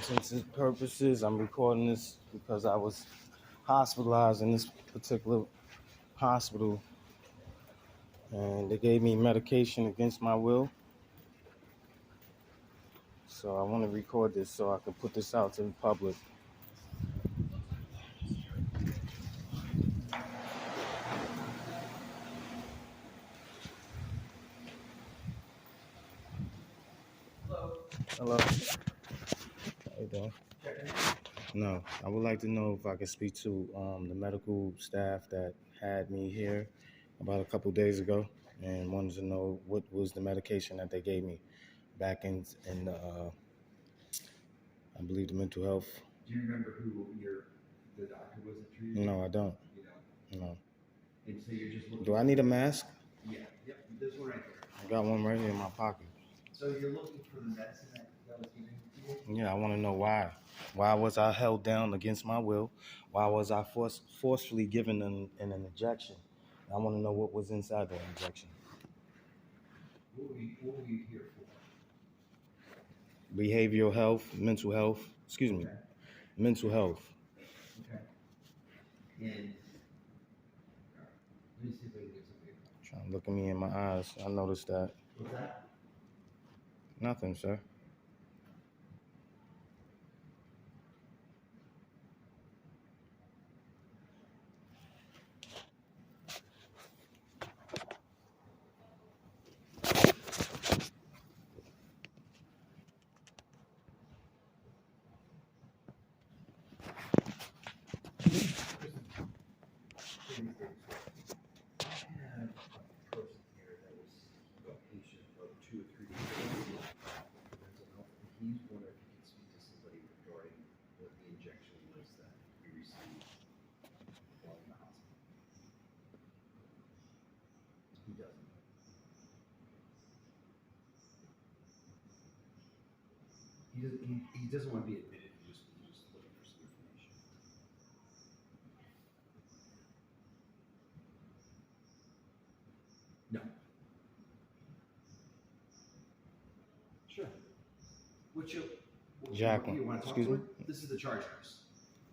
intents and purposes, I'm recording this because I was hospitalized in this particular hospital, and they gave me medication against my will. So I want to record this so I can put this out to the public. Hello. How you doing? No, I would like to know if I could speak to the medical staff that had me here about a couple days ago, and wanted to know what was the medication that they gave me back in I believe the mental health. Do you remember who the doctor was that treated you? No, I don't. You don't? No. And so you're just looking. Do I need a mask? Yeah. Yep. There's one right there. I got one right here in my pocket. So you're looking for the medicine that was given to you? Yeah, I want to know why. Why was I held down against my will? Why was I forcefully given an injection? I want to know what was inside that injection. What were you here for? Behavioral health, mental health. Excuse me, mental health. Okay. And let me see if I can get something. Trying to look at me in my eyes. I noticed that. What's that? Nothing, sir. He doesn't want to be admitted. He's just looking for some information. No. Sure. Jacqueline, you want to talk excuse to me? her? This is the charge nurse.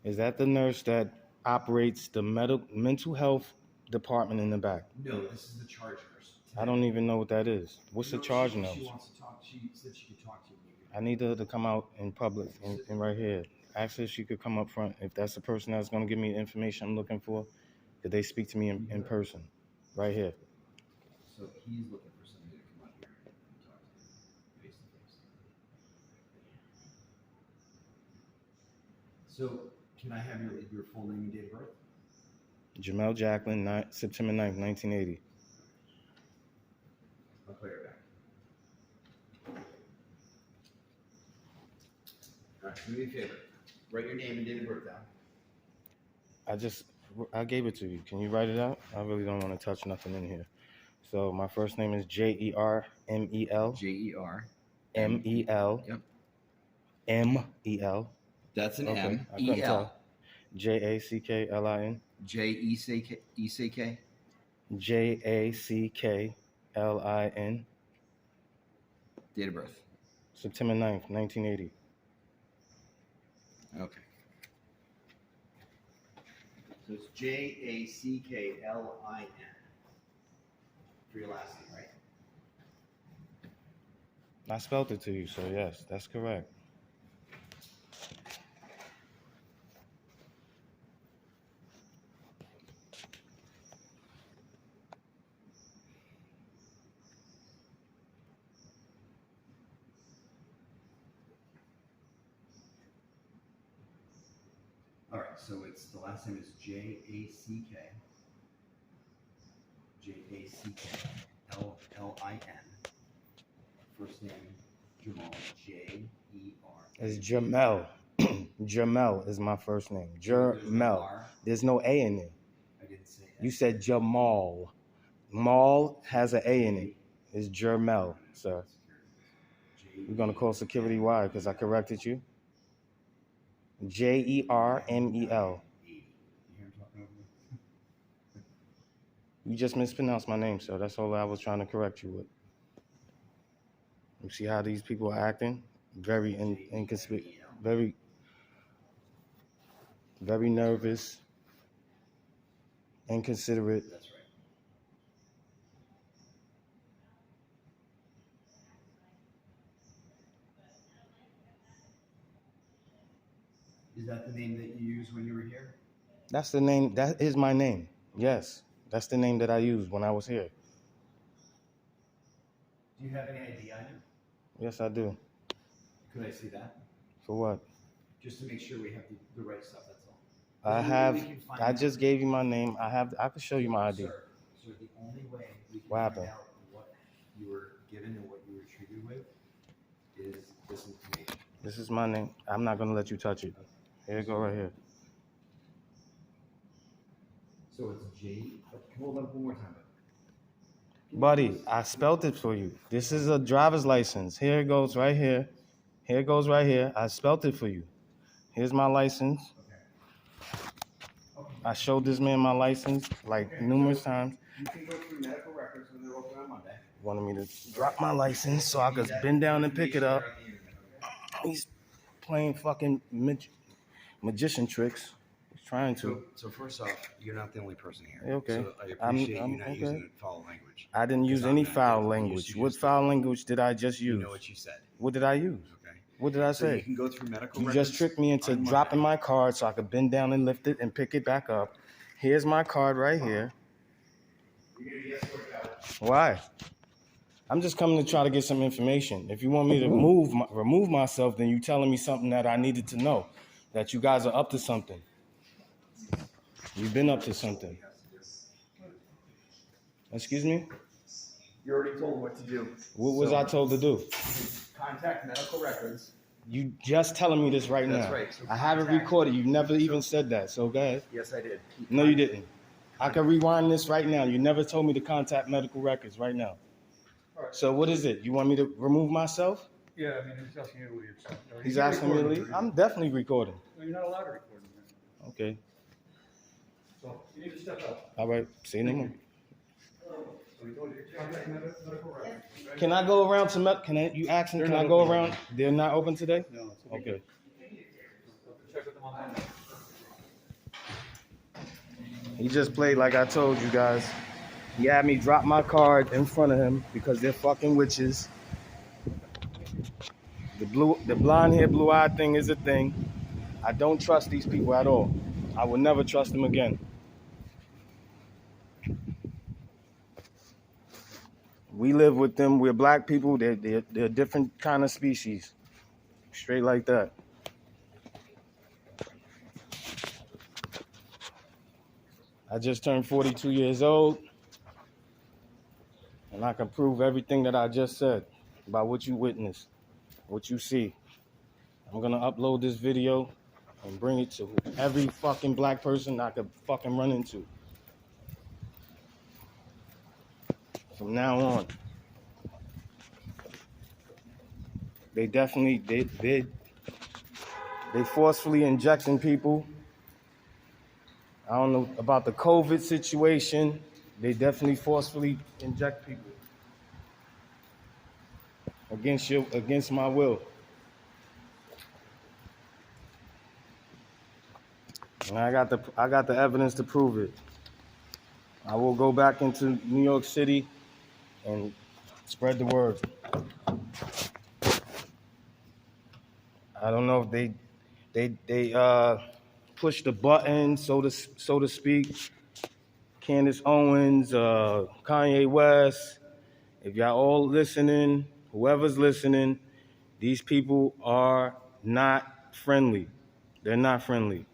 Is that the nurse that operates the mental health department in the back? No, this is the charge nurse. I don't even know what that is. What's the charge nurse? She wants to talk. She said she could talk to you. I need her to come out in public and right here. Ask her if she could come up front. If that's the person that's going to give me the information I'm looking for, could they speak to me in person? Right here. So he's looking for somebody to come up here and talk to him face to face. So can I have your full name and date of birth? Jamel Jacqueline, September 9th, 1980. I'll clear it back. All right, do me a favor. Write your name and date of birth down. I gave it to you. Can you write it out? I really don't want to touch nothing in here. So my first name is Jermel. Jermel. Yep. Mel. That's an okay. M. I couldn't tell. Jacklin. Jeck. Jacklin. Date of birth. September 9th, 1980. Okay. So it's Jacklin for your last name, right? I spelled it to you, so yes, that's correct. All right, so it's the last name is Jack. Jacklin. First name Jamal. Jer. It's Jamel. Jamel is my first name. Jermel. There's no A in it. I didn't say that. You said Jamal. Mal has an A in it. It's Jermel, sir. You're gonna call security. Why? Because I corrected you. Jermel. You just mispronounced my name, sir. That's all I was trying to correct you with. You see how these people are acting? Very inconspicuous. very, very nervous, inconsiderate. That's right. Is that the name that you used when you were here? That's the name. That is my name. Yes, that's the name that I used when I was here. Do you have any ID on you? Yes, I do. Could I see that? For what? Just to make sure we have the right stuff, that's all. I The only way have. we can find I out- just gave you my name. I have. I can show you my ID. Sir, the only way we can What find happened? out what you were given and what you were treated with is this information. This is my name. I'm not gonna let you touch it. Here you go, right here. So it's J. Hold on one more time. Buddy, I spelled it for you. This is a driver's license. Here it goes right here. Here it goes right here. I spelled it for you. Here's my license. I showed this man my license like numerous times. You can go through medical records when they're open on Monday. Wanted me to drop my license so I could bend down and pick it up. He's playing fucking magician tricks. He's trying to. So first off, you're not the only person here. Okay. So I appreciate I'm you not okay. using foul language. I didn't use Because any I'm not foul guilty. language. You What just foul language did I just You use? know what you said. What did I use? Okay. What did I So you say? can go through medical You records. just tricked me into on Monday. dropping my card so I could bend down and lift it and pick it back up. Here's my card right here. You're gonna get sorted out. Why? I'm just coming to try to get some information. If you want me to remove myself, then you telling me something that I needed to know. That you guys are up to something. You've been up to something. Excuse me? You already told what to do. What was I told to do? Contact medical records. You just telling me this right That's now. right. So I have it contact- recorded. You never even said that. So go ahead. Yes, I did. No, you didn't. I can rewind this right now. You never told me to contact medical records right now. All right. So what is it? You want me to remove myself? Yeah, I mean, he's asking you to leave. So, He's asking me to leave? I'm definitely recording. No, you're not allowed to record in there. Okay. So you need to step up. All right. See you no more. So we told you, contact medical records. right? Can I go around to you asking, can I go around? They're not open today? No. It's Okay. Check with them on Monday. He just played like I told you guys. He had me drop my card in front of him because they're fucking witches. The blonde hair, blue eyed thing is a thing. I don't trust these people at all. I will never trust them again. We live with them. We're black people. They're a different kind of species. Straight like that. I just turned 42 years old. And I can prove everything that I just said about what you witnessed, what you see. I'm gonna upload this video and bring it to every fucking black person I could fucking run into. From now on. They definitely, they forcefully injecting people. I don't know about the COVID situation. They definitely forcefully inject people against my will. And I got the evidence to prove it. I will go back into New York City and spread the word. I don't know if they push the button, so to speak. Candace Owens, Kanye West, if y'all all listening, whoever's listening, these people are not friendly. They're not friendly.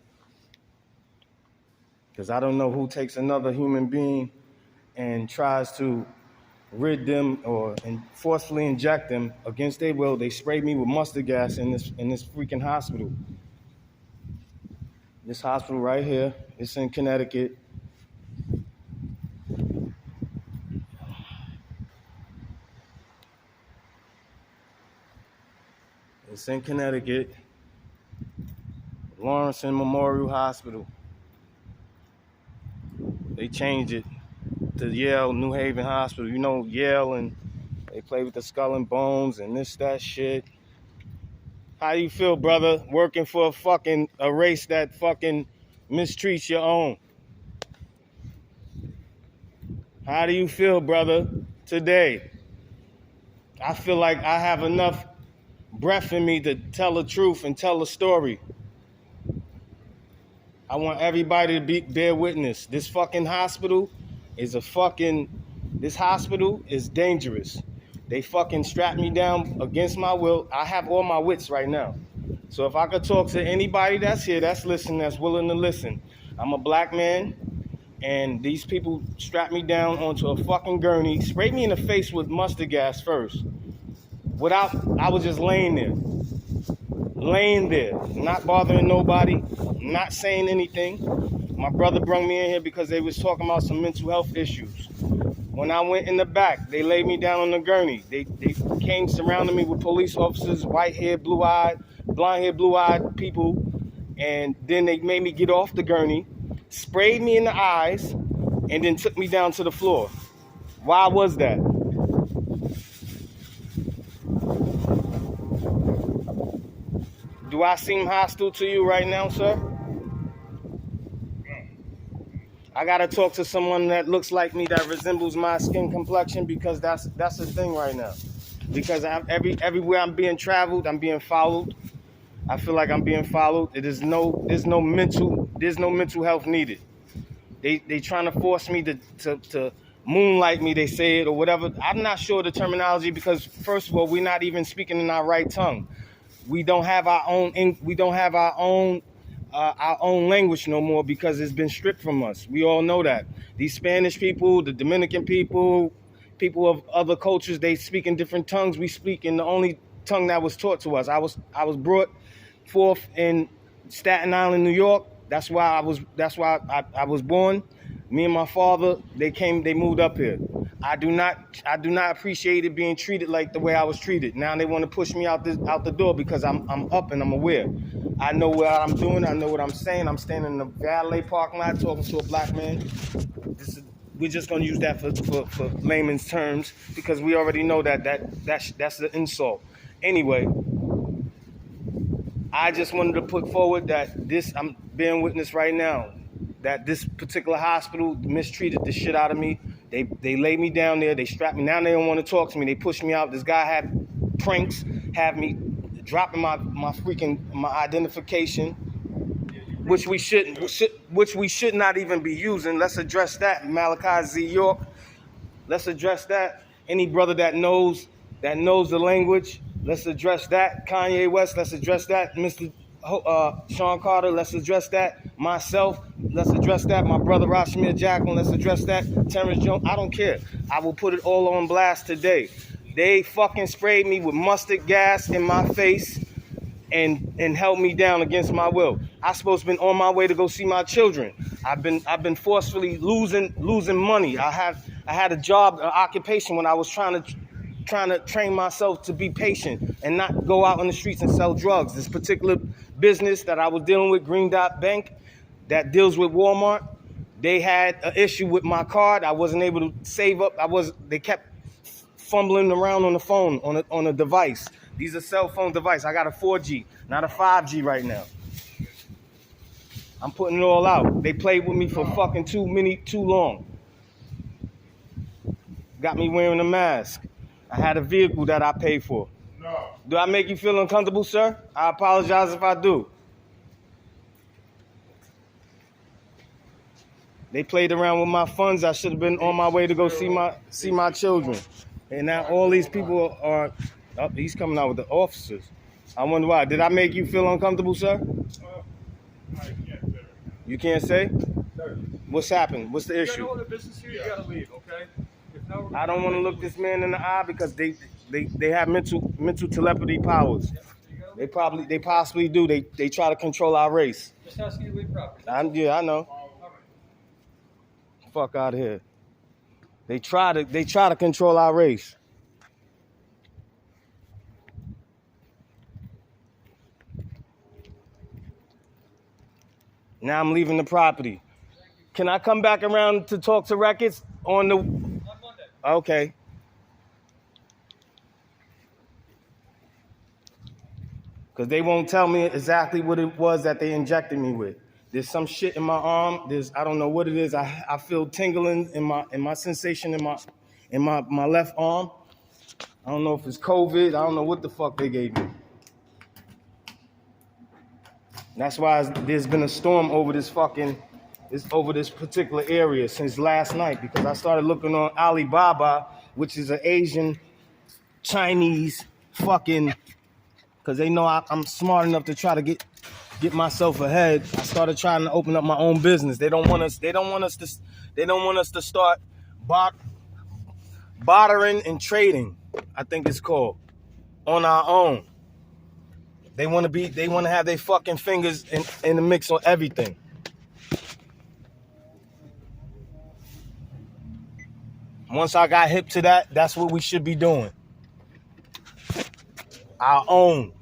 Because I don't know who takes another human being and tries to rid them and forcefully inject them against their will. They sprayed me with mustard gas in this freaking hospital. This hospital right here, it's in Connecticut. It's in Connecticut, Lawrence Memorial Hospital. They changed it to Yale New Haven Hospital. You know Yale, and they play with the skull and bones and that shit. How you feel, brother, working for a race that fucking mistreats your own? How do you feel, brother, today? I feel like I have enough breath in me to tell the truth and tell a story. I want everybody to bear witness. This fucking hospital is this hospital is dangerous. They fucking strap me down against my will. I have all my wits right now. So if I could talk to anybody that's here, that's listening, that's willing to listen. I'm a black man, and these people strapped me down onto a fucking gurney, sprayed me in the face with mustard gas first. I was just laying there, not bothering nobody, not saying anything. My brother brought me in here because they was talking about some mental health issues. When I went in the back, they laid me down on the gurney. They came surrounding me with police officers, white-haired, blue-eyed, blonde-haired, blue-eyed people, and then they made me get off the gurney, sprayed me in the eyes, and then took me down to the floor. Why was that? Do I seem hostile to you right now, sir? I gotta talk to someone that looks like me, that resembles my skin complexion, because that's the thing right now. Because everywhere I'm being traveled, I'm being followed. I feel like I'm being followed. There's no mental health needed. They trying to force me to moonlight me, they say it, or whatever. I'm not sure the terminology, because first of all, we're not even speaking in our right tongue. We don't have our own language no more, because it's been stripped from us. We all know that. These Spanish people, the Dominican people, people of other cultures, they speak in different tongues. We speak in the only tongue that was taught to us. I was brought forth in Staten Island, New York. That's why I was born. Me and my father, they moved up here. I do not appreciate it being treated like the way I was treated. Now they want to push me out the door because I'm up and I'm aware. I know what I'm doing. I know what I'm saying. I'm standing in the valet parking lot talking to a black man. We're just gonna use that for layman's terms, because we already know that's the insult. Anyway, I just wanted to put forward that I'm being witness right now, that this particular hospital mistreated the shit out of me. They laid me down there. They strapped me. Now they don't want to talk to me. They pushed me out. This guy had pranks, had me dropping my identification, which we should not even be using. Let's address that. Malachi Z. York. Let's address that. Any brother that knows the language, let's address that. Kanye West, let's address that. Mr. Sean Carter, let's address that. Myself, let's address that. My brother Rashmir Jacqueline, let's address that. Terrence Jones, I don't care. I will put it all on blast today. They fucking sprayed me with mustard gas in my face and held me down against my will. I supposed to been on my way to go see my children. I've been forcefully losing money. I had a job, an occupation, when I was trying to train myself to be patient and not go out on the streets and sell drugs. This particular business that I was dealing with, Green Dot Bank, that deals with Walmart, they had an issue with my card. I wasn't able to save up. They kept fumbling around on the phone, on a device. These are cell phone devices. I got a 4G, not a 5G right now. I'm putting it all out. They played with me for fucking too long. Got me wearing a mask. I had a vehicle that I paid for. No. Do I make you feel uncomfortable, sir? I apologize if I do. They played around with my funds. I should have been on my way to go see my children. And now all these people are, he's coming out with the officers. I wonder why. Did I make you feel uncomfortable, sir? I can't say. You can't say? Sir. What's happened? What's the You issue? got no other business here, you gotta leave, okay? If not, I don't want to look this man in the eye, because they have mental telepathy powers. They possibly do. They try to control our race. Just asking you to leave property. I know. Fuck out of here. They try to control our race. Now I'm leaving the property. Can I come back around to talk to records on Monday. Okay. Because they won't tell me exactly what it was that they injected me with. There's some shit in my arm. I don't know what it is. I feel tingling in my sensation in my left arm. I don't know if it's COVID. I don't know what the fuck they gave me. That's why there's been a storm over this particular area since last night, because I started looking on Alibaba, which is an Asian Chinese fucking, because they know I'm smart enough to try to get myself ahead. I started trying to open up my own business. They don't want us to start bartering and trading, I think it's called, on our own. They want to have their fucking fingers in the mix on everything. Once I got hip to that, that's what we should be doing. Our own.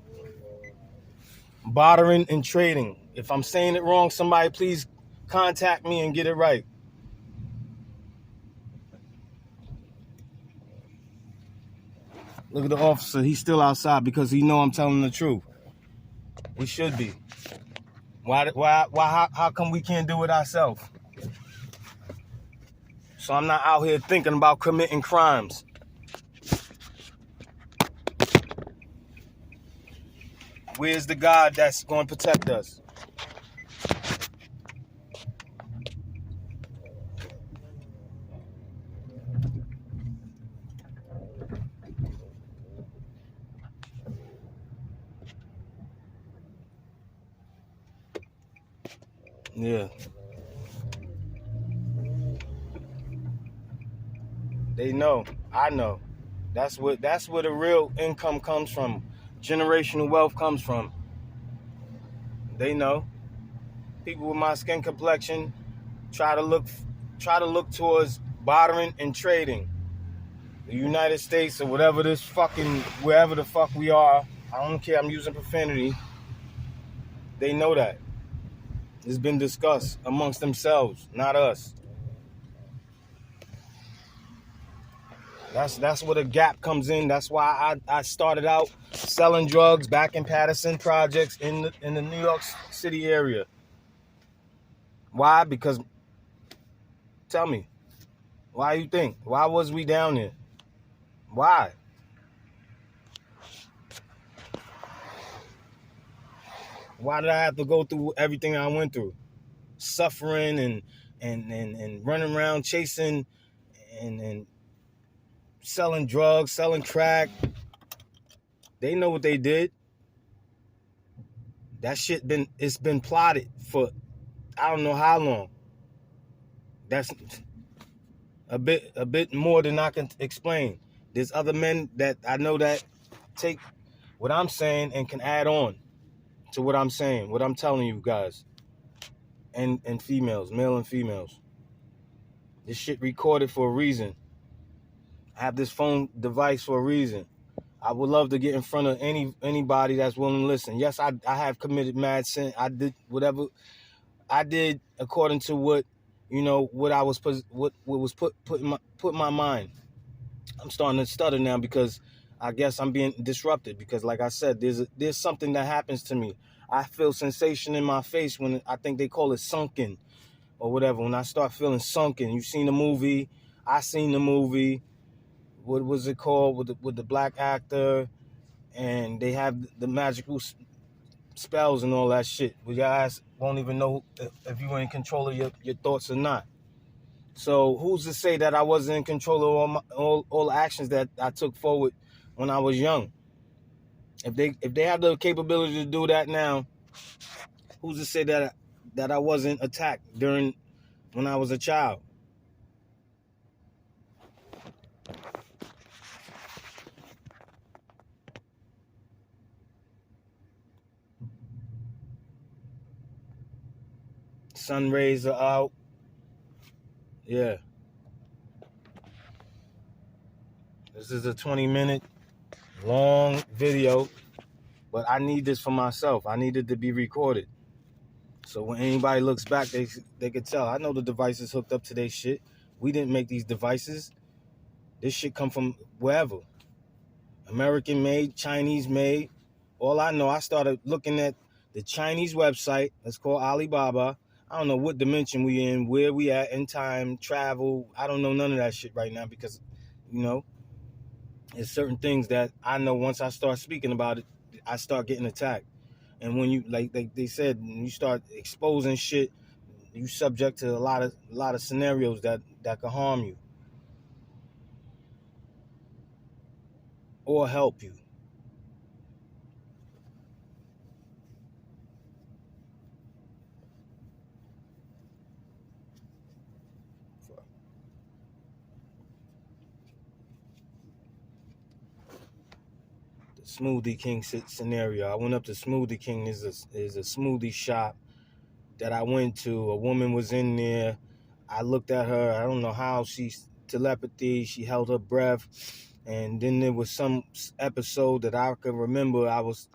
Bartering and trading. If I'm saying it wrong, somebody please contact me and get it right. Look at the officer. He's still outside because he know I'm telling the truth. We should be. How come we can't do it ourselves? So I'm not out here thinking about committing crimes. Where's the God that's going to protect us? Yeah. They know. I know. That's where the real income comes from. Generational wealth comes from. They know. People with my skin complexion try to look towards bartering and trading. The United States or wherever the fuck we are, I don't care, I'm using profanity. They know that. It's been discussed amongst themselves, not us. That's where the gap comes in. That's why I started out selling drugs back in Patterson projects in the New York City area. Why? Because, tell me, why you think? Why was we down there? Why? Why did I have to go through everything I went through? Suffering and running around chasing and selling drugs, selling crack. They know what they did. That shit it's been plotted for I don't know how long. That's a bit more than I can explain. There's other men that I know that take what I'm saying and can add on to what I'm saying, what I'm telling you guys. And females, male and females. This shit recorded for a reason. I have this phone device for a reason. I would love to get in front of anybody that's willing to listen. Yes, I have committed mad sin. I did whatever I did according to what I was what was put in my mind. I'm starting to stutter now because I guess I'm being disrupted because, like I said, there's something that happens to me. I feel sensation in my face when I think they call it sunken or whatever. When I start feeling sunken, you've seen the movie. I seen the movie. What was it called with the black actor? And they have the magical spells and all that shit. But your ass won't even know if you're in control of your thoughts or not. So who's to say that I wasn't in control of all the actions that I took forward when I was young? If they have the capability to do that now, who's to say that I wasn't attacked when I was a child? Sun rays are out. Yeah. This is a 20-minute long video, but I need this for myself. I need it to be recorded. So when anybody looks back, they could tell. I know the device is hooked up to their shit. We didn't make these devices. This shit come from wherever. American made, Chinese made, All I know, I started looking at the Chinese website. It's called Alibaba. I don't know what dimension we in, where we at in time, travel. I don't know none of that shit right now because, you know, there's certain things that I know once I start speaking about it, I start getting attacked. And when you like they said, when you start exposing shit, you subject to a lot of scenarios that can harm you or help you. The Smoothie King scenario. I went up to Smoothie King. Is a smoothie shop that I went to. A woman was in there. I looked at her. I don't know how she's telepathy. She held her breath. And then there was some episode that I can remember. I was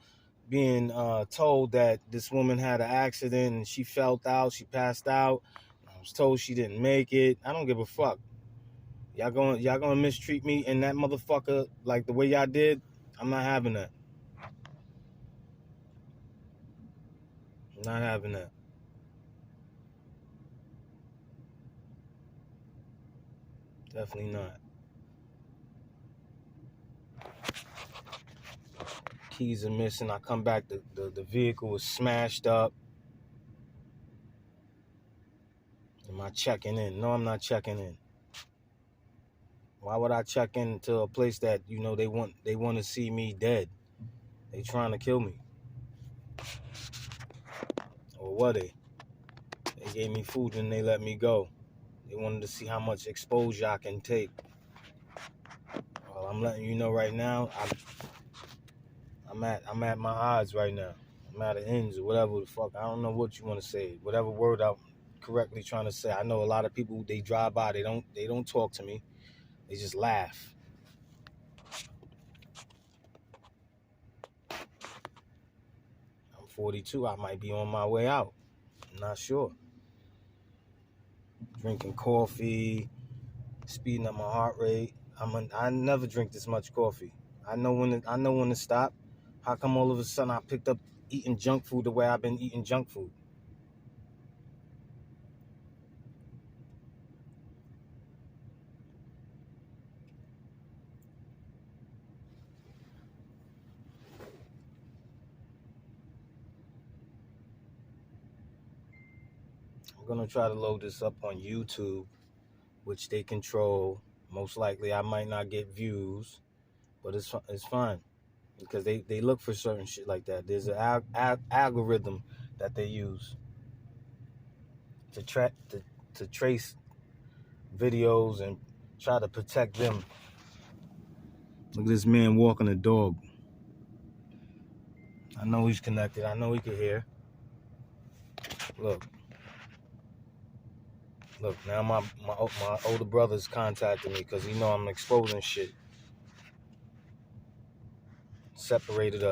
being told that this woman had an accident and she fell out. She passed out. I was told she didn't make it. I don't give a fuck. Y'all gonna mistreat me and that motherfucker like the way y'all did? I'm not having that. I'm not having that. Definitely not. Keys are missing. I come back, the vehicle was smashed up. Am I checking in? No, I'm not checking in. Why would I check into a place that, you know, they want to see me dead? They trying to kill me. Or were they? They gave me food and they let me go. They wanted to see how much exposure I can take. Well, I'm letting you know right now, I'm at my odds right now. I'm at the ends or whatever the fuck. I don't know what you want to say. Whatever word I'm correctly trying to say. I know a lot of people, they drive by, they don't talk to me. They just laugh. I'm 42. I might be on my way out. I'm not sure. Drinking coffee, speeding up my heart rate. I never drink this much coffee. I know when to stop. How come all of a sudden I picked up eating junk food the way I've been eating junk food? I'm gonna try to load this up on YouTube, which they control. Most likely I might not get views, but it's fine because they look for certain shit like that. There's an algorithm that they use to trace videos and try to protect them. Look at this man walking a dog. I know he's connected. I know he can hear. Look, now my older brother's contacting me because he know I'm exposing shit. Separated us.